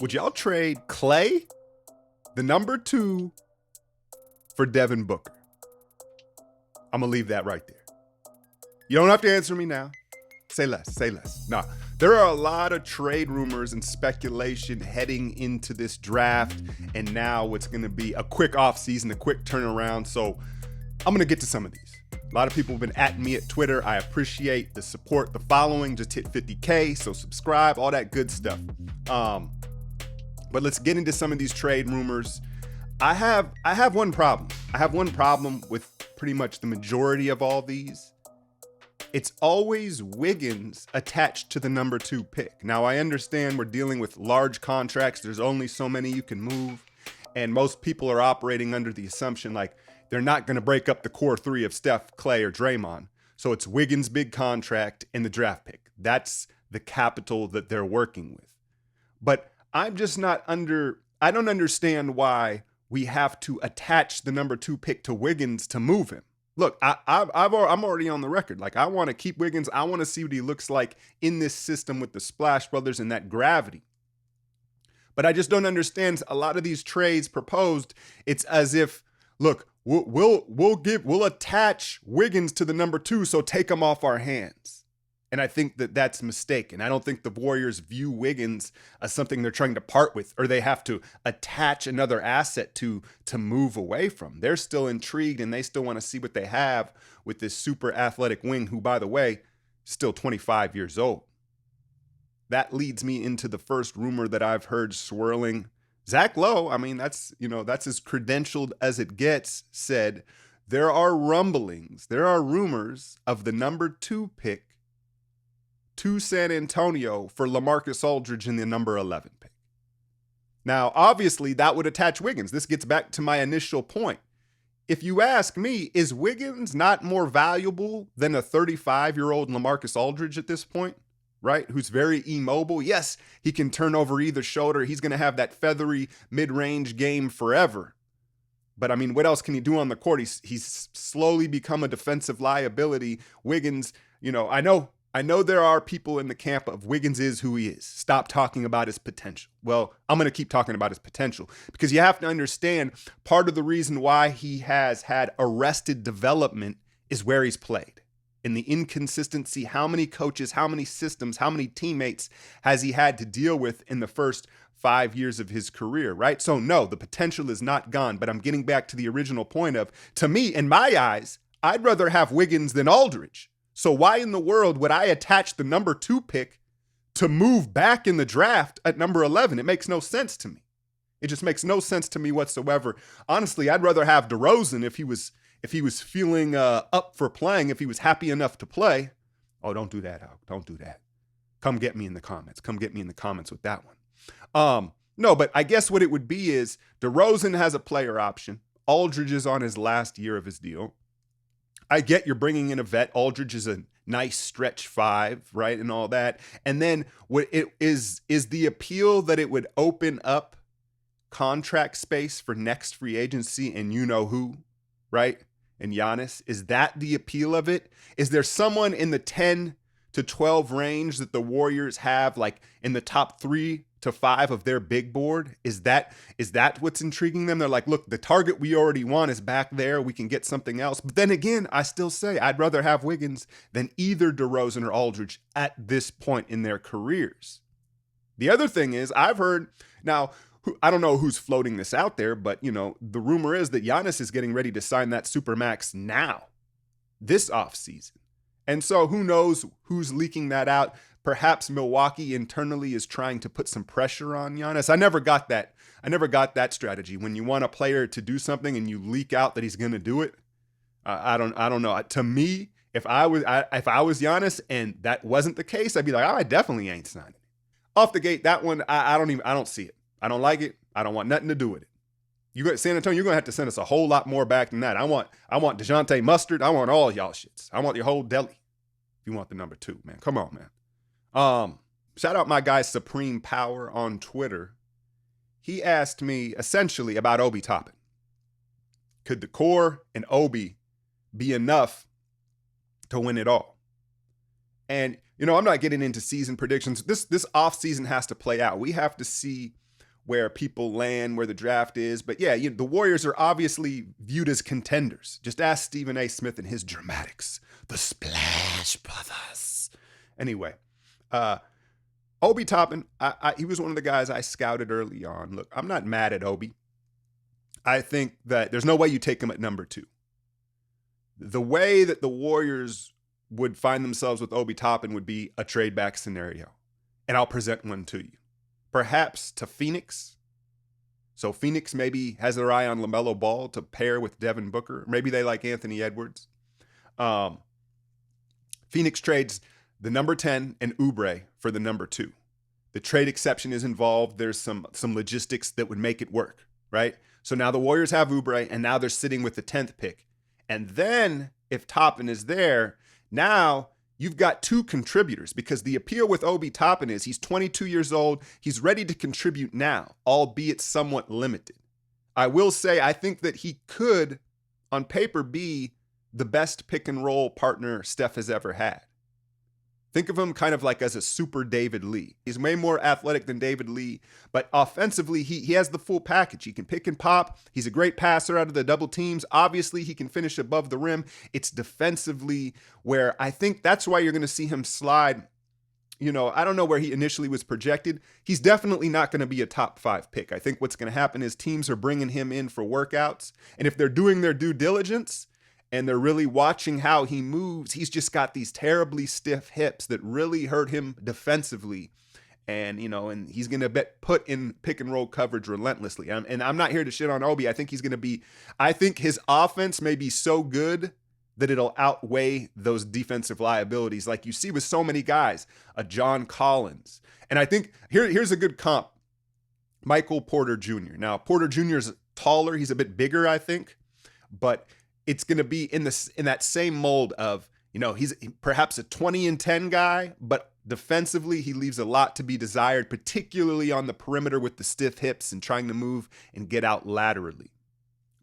Would y'all trade Clay, the number 2, for Devin Booker? I'm going to leave that right there. You don't have to answer me now. Say less, say less. Nah, there are a lot of trade rumors and speculation heading into this draft, and now it's going to be a quick offseason, a quick turnaround, so I'm going to get to some of these. A lot of people have been at me at Twitter. I appreciate the support, the following. Just hit 50K, so subscribe, all that good stuff. But let's get into some of these trade rumors. I have one problem. I have one problem with pretty much the majority of all these. It's always Wiggins attached to the number 2 pick. Now, I understand we're dealing with large contracts. There's only so many you can move. And most people are operating under the assumption like they're not going to break up the core 3 of Steph, Clay, or Draymond. So it's Wiggins' big contract and the draft pick. That's the capital that they're working with. But I'm just not I don't understand why we have to attach the number 2 pick to Wiggins to move him. Look, I'm already on the record. Like, I want to keep Wiggins. I want to see what he looks like in this system with the Splash Brothers and that gravity. But I just don't understand a lot of these trades proposed. It's as if, look, we'll attach Wiggins to the number 2, so take him off our hands. And I think that that's mistaken. I don't think the Warriors view Wiggins as something they're trying to part with, or they have to attach another asset to move away from. They're still intrigued, and they still want to see what they have with this super athletic wing, who, by the way, is still 25 years old. That leads me into the first rumor that I've heard swirling. Zach Lowe, I mean, that's as credentialed as it gets, said there are rumblings, there are rumors of the number 2 pick to San Antonio for LaMarcus Aldridge in the number 11 pick. Now, obviously, that would attach Wiggins. This gets back to my initial point. If you ask me, is Wiggins not more valuable than a 35-year-old LaMarcus Aldridge at this point? Right? Who's very immobile. Yes, he can turn over either shoulder. He's going to have that feathery mid-range game forever. But I mean, what else can he do on the court? He's slowly become a defensive liability. Wiggins, I know there are people in the camp of Wiggins is who he is. Stop talking about his potential. Well, I'm going to keep talking about his potential because you have to understand part of the reason why he has had arrested development is where he's played. In the inconsistency, how many coaches, how many systems, how many teammates has he had to deal with in the first 5 years of his career, right? So no, the potential is not gone, but I'm getting back to the original point of, to me, in my eyes, I'd rather have Wiggins than Aldridge. So why in the world would I attach the number 2 pick to move back in the draft at number 11? It makes no sense to me. It just makes no sense to me whatsoever. Honestly, I'd rather have DeRozan if he was feeling up for playing, if he was happy enough to play. Oh, don't do that, Al. Don't do that. Come get me in the comments. Come get me in the comments with that one. No, but I guess what it would be is DeRozan has a player option. Aldridge is on his last year of his deal. I get you're bringing in a vet. Aldridge is a nice stretch 5, right, and all that. And then what it is the appeal that it would open up contract space for next free agency and you know who, right? And Giannis, is that the appeal of it? Is there someone in the 10 to 12 range that the Warriors have, like in the top 3 to 5 of their big board? Is that what's intriguing them? They're like, look, the target we already want is back there. We can get something else. But then again, I still say I'd rather have Wiggins than either DeRozan or Aldridge at this point in their careers. The other thing is I've heard now, I don't know who's floating this out there, but the rumor is that Giannis is getting ready to sign that Supermax now, this offseason. And so who knows who's leaking that out? Perhaps Milwaukee internally is trying to put some pressure on Giannis. I never got that strategy. When you want a player to do something and you leak out that he's going to do it, I don't know. To me, if I was Giannis and that wasn't the case, I'd be like, I definitely ain't signing. Off the gate, that one, I don't see it. I don't like it. I don't want nothing to do with it. You got San Antonio, you're gonna have to send us a whole lot more back than that. I want DeJounte Mustard. I want all y'all shits. I want your whole deli. If you want the number 2, man. Come on, man. Shout out my guy Supreme Power on Twitter. He asked me essentially about Obi Toppin. Could the core and Obi be enough to win it all? And I'm not getting into season predictions. This offseason has to play out. We have to see where people land, where the draft is. But yeah, the Warriors are obviously viewed as contenders. Just ask Stephen A. Smith and his dramatics. The Splash Brothers. Anyway, Obi Toppin, he was one of the guys I scouted early on. Look, I'm not mad at Obi. I think that there's no way you take him at number 2. The way that the Warriors would find themselves with Obi Toppin would be a trade back scenario. And I'll present one to you. Perhaps to Phoenix. So Phoenix maybe has their eye on LaMelo Ball to pair with Devin Booker. Maybe they like Anthony Edwards. Phoenix trades the number 10 and Oubre for the number 2. The trade exception is involved. There's some logistics that would make it work, right? So now the Warriors have Oubre, and now they're sitting with the 10th pick. And then if Toppin is there, now you've got 2 contributors, because the appeal with Obi Toppin is he's 22 years old. He's ready to contribute now, albeit somewhat limited. I will say I think that he could, on paper, be the best pick and roll partner Steph has ever had. Think of him kind of like as a super David Lee. He's way more athletic than David Lee, but offensively, he has the full package. He can pick and pop. He's a great passer out of the double teams. Obviously, he can finish above the rim. It's defensively where I think that's why you're going to see him slide. I don't know where he initially was projected. He's definitely not going to be a top 5 pick. I think what's going to happen is teams are bringing him in for workouts. And if they're doing their due diligence, and they're really watching how he moves, he's just got these terribly stiff hips that really hurt him defensively. And, and he's going to put in pick and roll coverage relentlessly. And I'm not here to shit on Obi. I think his offense may be so good that it'll outweigh those defensive liabilities like you see with so many guys, a John Collins. And I think here's a good comp, Michael Porter Jr. Now, Porter Jr. is taller. He's a bit bigger, I think, but it's going to be in that same mold of, he's perhaps a 20-10 guy, but defensively, he leaves a lot to be desired, particularly on the perimeter with the stiff hips and trying to move and get out laterally.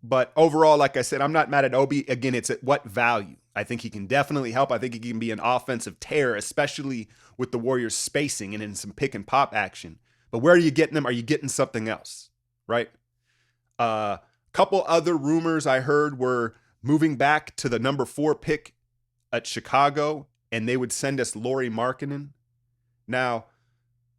But overall, like I said, I'm not mad at Obi. Again, it's at what value? I think he can definitely help. I think he can be an offensive terror, especially with the Warriors spacing and in some pick and pop action. But where are you getting him? Are you getting something else, right? Couple other rumors I heard were moving back to the number 4 pick at Chicago, and they would send us Lauri Markkanen. Now,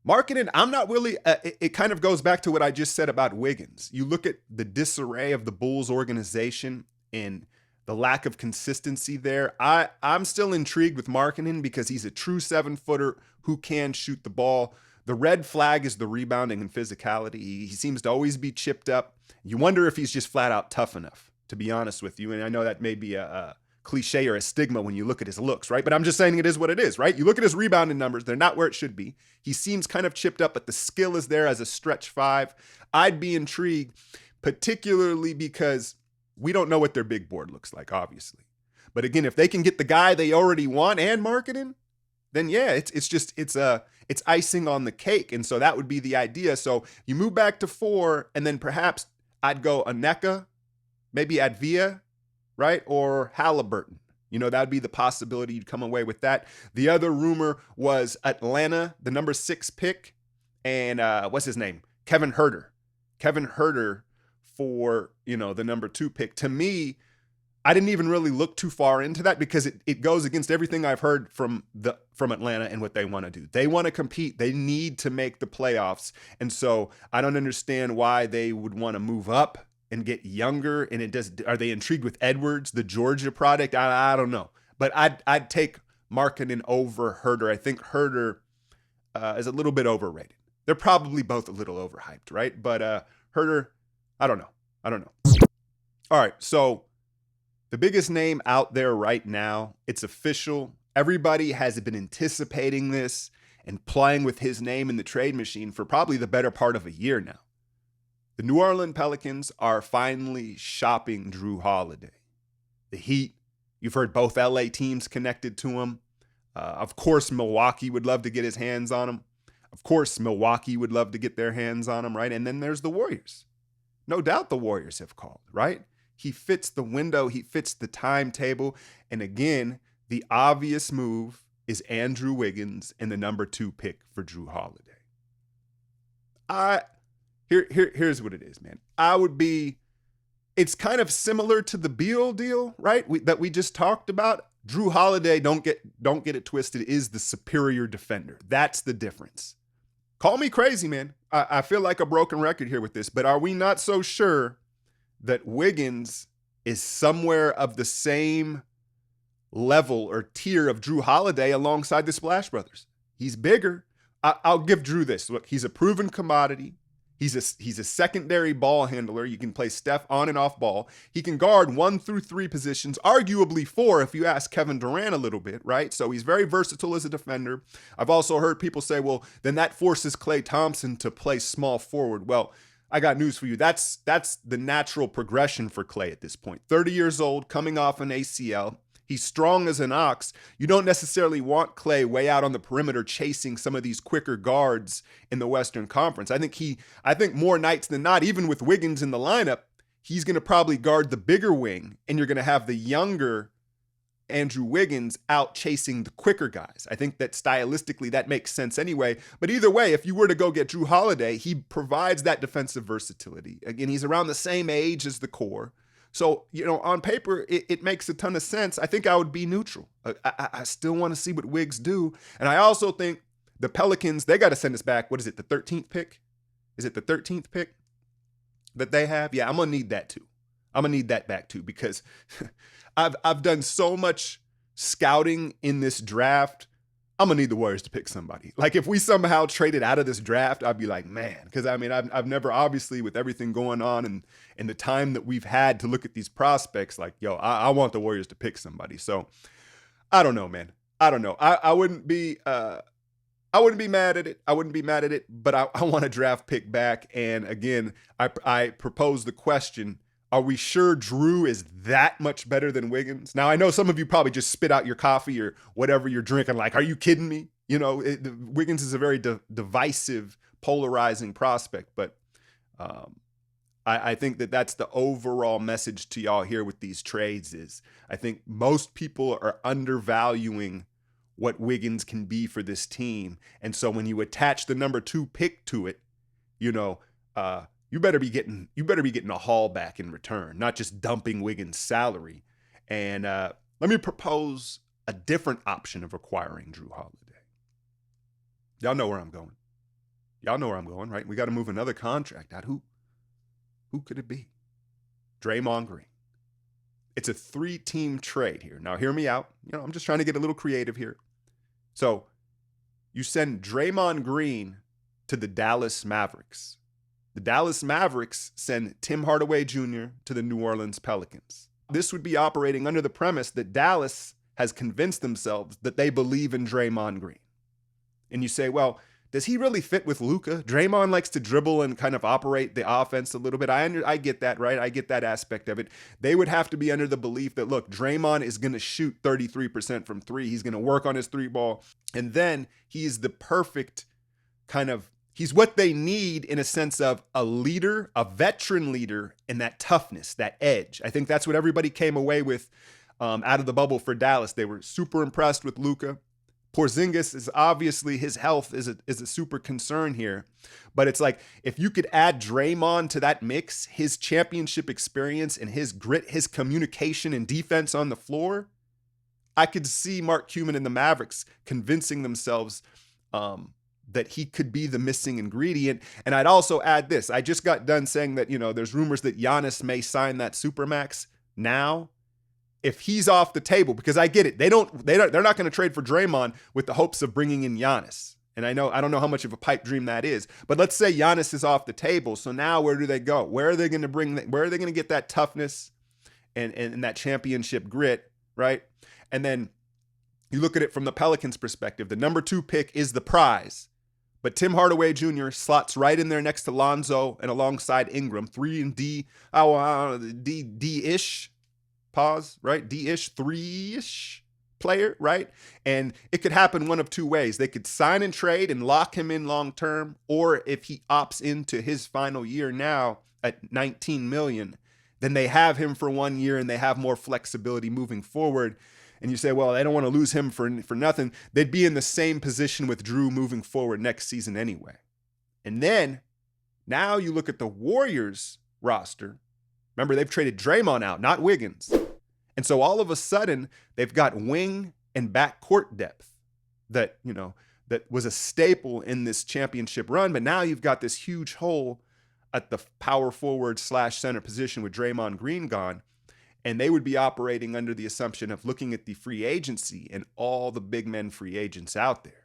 Markkanen, I'm not really, it kind of goes back to what I just said about Wiggins. You look at the disarray of the Bulls organization and the lack of consistency there. I'm still intrigued with Markkanen because he's a true 7-footer who can shoot the ball. The red flag is the rebounding and physicality. He seems to always be chipped up. You wonder if he's just flat out tough enough, to be honest with you. And I know that may be a cliche or a stigma when you look at his looks, right? But I'm just saying it is what it is, right? You look at his rebounding numbers, they're not where it should be. He seems kind of chipped up, but the skill is there as a stretch 5. I'd be intrigued, particularly because we don't know what their big board looks like, obviously. But again, if they can get the guy they already want and Markkanen, then yeah, it's icing on the cake. And so that would be the idea. So you move back to 4, and then perhaps I'd go Aneka, maybe Advia, right? Or Halliburton. That'd be the possibility you'd come away with that. The other rumor was Atlanta, the number 6 pick, and what's his name? Kevin Huerter. Kevin Huerter for, the number 2 pick. To me, I didn't even really look too far into that because it goes against everything I've heard from Atlanta and what they want to do. They want to compete. They need to make the playoffs. And so I don't understand why they would want to move up and get younger. And are they intrigued with Edwards, the Georgia product? I don't know. But I'd take Markkanen over Huerter. I think Huerter is a little bit overrated. They're probably both a little overhyped, right? But Huerter, I don't know. All right, so the biggest name out there right now, it's official. Everybody has been anticipating this and playing with his name in the trade machine for probably the better part of a year now. The New Orleans Pelicans are finally shopping Jrue Holiday. The Heat, you've heard both LA teams connected to him. Of course, Milwaukee would love to get his hands on him. Of course, Milwaukee would love to get their hands on him, right? And then there's the Warriors. No doubt the Warriors have called, right? He fits the window. He fits the timetable. And again, the obvious move is Andrew Wiggins and the number 2 pick for Jrue Holiday. Here's what it is, man. It's kind of similar to the Beal deal, right? That we just talked about. Jrue Holiday, don't get it twisted, is the superior defender. That's the difference. Call me crazy, man. I feel like a broken record here with this, but are we not so sure that Wiggins is somewhere of the same level or tier of Jrue Holiday alongside the Splash Brothers? He's bigger. I'll give Jrue this. Look, he's a proven commodity. He's a secondary ball handler. You can play Steph on and off ball. He can guard 1 through 3 positions, arguably 4 if you ask Kevin Durant a little bit, right? So he's very versatile as a defender. I've also heard people say, well, then that forces Klay Thompson to play small forward. Well, I got news for you. That's the natural progression for Klay at this point. 30 years old, coming off an ACL. He's strong as an ox. You don't necessarily want Klay way out on the perimeter chasing some of these quicker guards in the Western Conference. I think more nights than not, even with Wiggins in the lineup, he's going to probably guard the bigger wing, and you're going to have the younger Andrew Wiggins out chasing the quicker guys. I think that stylistically that makes sense anyway. But either way, if you were to go get Jrue Holiday, he provides that defensive versatility. Again, he's around the same age as the core. So, on paper, it makes a ton of sense. I think I would be neutral. I still want to see what Wiggs do. And I also think the Pelicans, they got to send us back. What is it, the 13th pick? Is it the 13th pick that they have? Yeah, I'm going to need that too. I'm going to need that back too, because I've done so much scouting in this draft. I'm going to need the Warriors to pick somebody. Like, if we somehow traded out of this draft, I'd be like, man, because I've never, obviously, with everything going on and the time that we've had to look at these prospects, like, I want the Warriors to pick somebody. So I don't know, man. I don't know. I wouldn't be mad at it. I wouldn't be mad at it, but I want a draft pick back. And again, I propose the question, are we sure Jrue is that much better than Wiggins? Now, I know some of you probably just spit out your coffee or whatever you're drinking. Like, are you kidding me? Wiggins is a very divisive, polarizing prospect. But I think that's the overall message to y'all here with these trades is I think most people are undervaluing what Wiggins can be for this team. And so when you attach the number 2 pick to it, you better be getting a haul back in return, not just dumping Wiggins' salary. And let me propose a different option of acquiring Jrue Holiday. Y'all know where I'm going. Right? We got to move another contract out. Who could it be? Draymond Green. It's a 3-team trade here. Now, hear me out. I'm just trying to get a little creative here. So you send Draymond Green to the Dallas Mavericks. The Dallas Mavericks send Tim Hardaway Jr. to the New Orleans Pelicans. This would be operating under the premise that Dallas has convinced themselves that they believe in Draymond Green. And you say, well, does he really fit with Luka? Draymond likes to dribble and kind of operate the offense a little bit. I get that, right? I get that aspect of it. They would have to be under the belief that, look, Draymond is going to shoot 33% from 3. He's going to work on his 3 ball. And then he's the perfect he's what they need in a sense of a leader, a veteran leader, and that toughness, that edge. I think that's what everybody came away with out of the bubble for Dallas. They were super impressed with Luka. Porzingis is obviously, his health is a super concern here. But it's like, if you could add Draymond to that mix, his championship experience and his grit, his communication and defense on the floor, I could see Mark Cuban and the Mavericks convincing themselves that he could be the missing ingredient. And I'd also add this. I just got done saying that, there's rumors that Giannis may sign that Supermax now. If he's off the table, because I get it, they're not going to trade for Draymond with the hopes of bringing in Giannis. And I don't know how much of a pipe dream that is, but let's say Giannis is off the table. So now where do they go? Where are they going to get that toughness and that championship grit, right? And then you look at it from the Pelicans' perspective. The number 2 pick is the prize, but Tim Hardaway Jr. slots right in there next to Lonzo and alongside Ingram, 3 and D-ish. Pause, right? D-ish, 3-ish player, right? And it could happen one of 2 ways. They could sign and trade and lock him in long term, or if he opts into his final year now at $19 million, then they have him for 1 year and they have more flexibility moving forward. and you say, well, they don't want to lose him for nothing, they'd be in the same position with Jrue moving forward next season anyway. And then now you look at the Warriors roster. Remember, they've traded Draymond out, not Wiggins. And so all of a sudden, they've got wing and backcourt depth that, that was a staple in this championship run. But now you've got this huge hole at the power forward / center position with Draymond Green gone. And they would be operating under the assumption of looking at the free agency and all the big men free agents out there,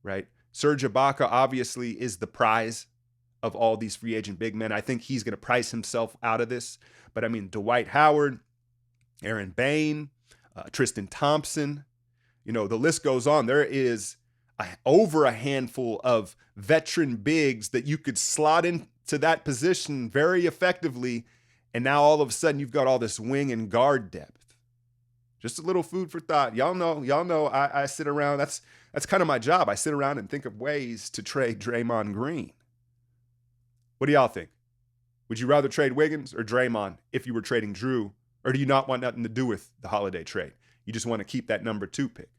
right? Serge Ibaka obviously is the prize of all these free agent big men. I think he's going to price himself out of this. But I mean, Dwight Howard, Aaron Bain, Tristan Thompson, the list goes on. There is over a handful of veteran bigs that you could slot into that position very effectively. And now all of a sudden you've got all this wing and guard depth. Just a little food for thought. Y'all know I sit around. That's kind of my job. I sit around and think of ways to trade Draymond Green. What do y'all think? Would you rather trade Wiggins or Draymond if you were trading Jrue? Or do you not want nothing to do with the Holiday trade? You just want to keep that number 2 pick?